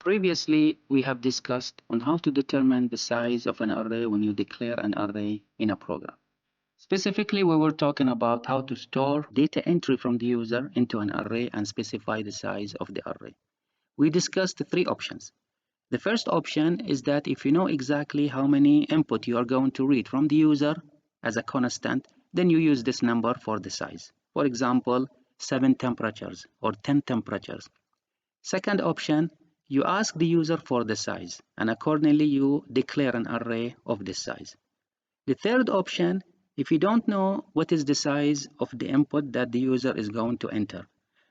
Previously, we have discussed on how to determine the size of an array when you declare an array in a program. Specifically, we were talking about how to store data entry from the user into an array and specify the size of the array. We discussed three options. The first option is that if you know exactly how many input you are going to read from the user as a constant, then you use this number for the size. For example, 7 temperatures or 10 temperatures. Second option, you ask the user for the size, and accordingly you declare an array of this size. The third option, if you don't know what is the size of the input that the user is going to enter,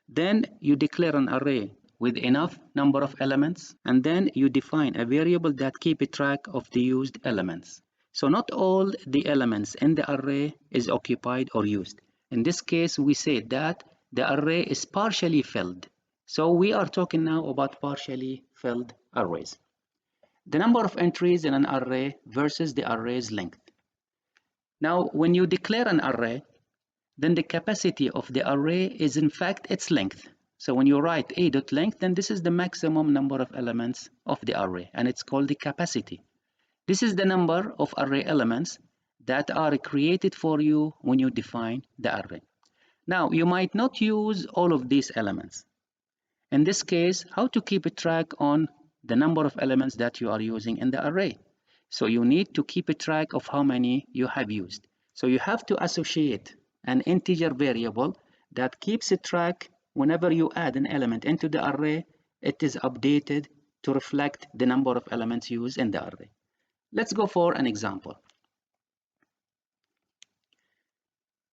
then you declare an array with enough number of elements, and then you define a variable that keeps track of the used elements. So not all the elements in the array is occupied or used. In this case, we say that the array is partially filled. So we are talking now about partially filled arrays. The number of entries in an array versus the array's length. Now, when you declare an array, then the capacity of the array is in fact its length. So when you write a.length, then this is the maximum number of elements of the array, and it's called the capacity. This is the number of array elements that are created for you when you define the array. Now, you might not use all of these elements. In this case, how to keep a track on the number of elements that you are using in the array? So you need to keep a track of how many you have used. So you have to associate an integer variable that keeps a track whenever you add an element into the array, it is updated to reflect the number of elements used in the array. Let's go for an example.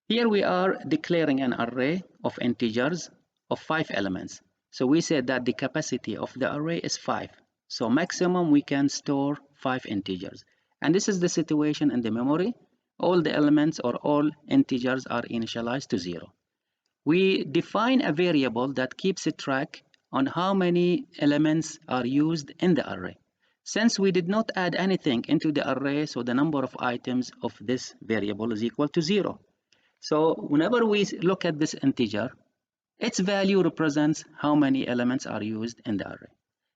Here we are declaring an array of integers of 5 elements. So we said that the capacity of the array is 5. So maximum we can store 5 integers. And this is the situation in the memory. All the elements or all integers are initialized to 0. We define a variable that keeps a track on how many elements are used in the array. Since we did not add anything into the array, so the number of items of this variable is equal to 0. So whenever we look at this integer, its value represents how many elements are used in the array.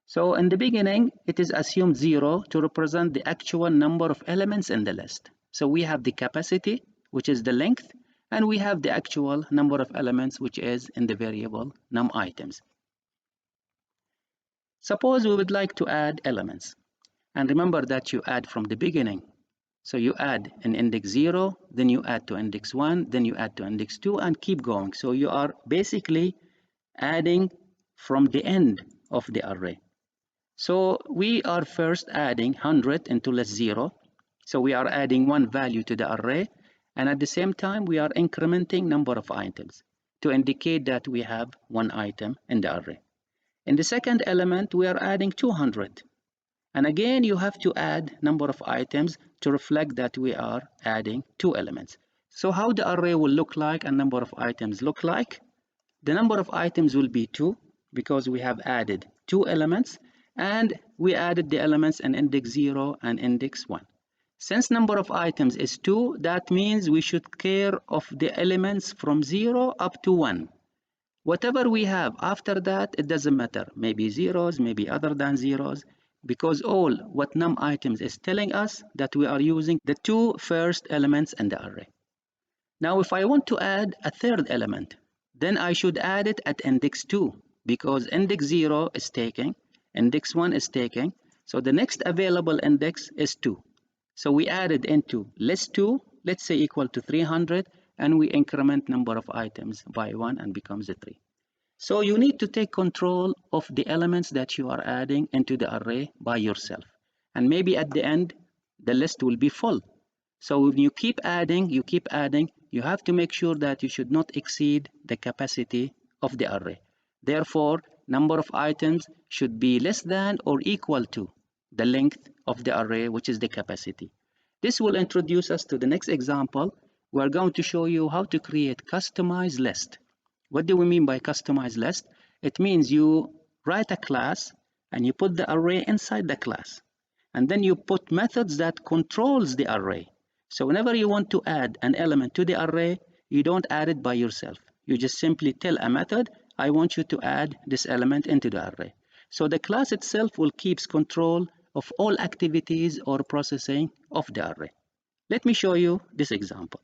So in the beginning, it is assumed 0 to represent the actual number of elements in the list. So we have the capacity, which is the length, and we have the actual number of elements, which is in the variable num items. Suppose we would like to add elements. And remember that you add from the beginning. So you add an index 0, then you add to index 1, then you add to index 2, and keep going. So you are basically adding from the end of the array. So we are first adding 100 into list 0. So we are adding one value to the array, and at the same time we are incrementing number of items to indicate that we have one item in the array. In the second element, we are adding 200. And again, you have to add number of items to reflect that we are adding 2 elements. So how the array will look like and number of items look like? The number of items will be 2 because we have added 2 elements, and we added the elements in index 0 and index 1. Since number of items is 2, that means we should care of the elements from 0 up to 1. Whatever we have after that, it doesn't matter. Maybe zeros, maybe other than zeros, because all what num items is telling us that we are using the 2 first elements in the array. Now, if I want to add a third element, then I should add it at index 2, because index 0 is taken, index 1 is taken, so the next available index is 2. So we added into list 2, let's say equal to 300, and we increment number of items by 1 and becomes a 3. So you need to take control of the elements that you are adding into the array by yourself. And maybe at the end, the list will be full. So when you keep adding, you have to make sure that you should not exceed the capacity of the array. Therefore, number of items should be less than or equal to the length of the array, which is the capacity. This will introduce us to the next example. We're going to show you how to create customized list. What do we mean by customized list? It means you write a class and you put the array inside the class. And then you put methods that controls the array. So whenever you want to add an element to the array, you don't add it by yourself. You just simply tell a method, I want you to add this element into the array. So the class itself will keep control of all activities or processing of the array. Let me show you this example.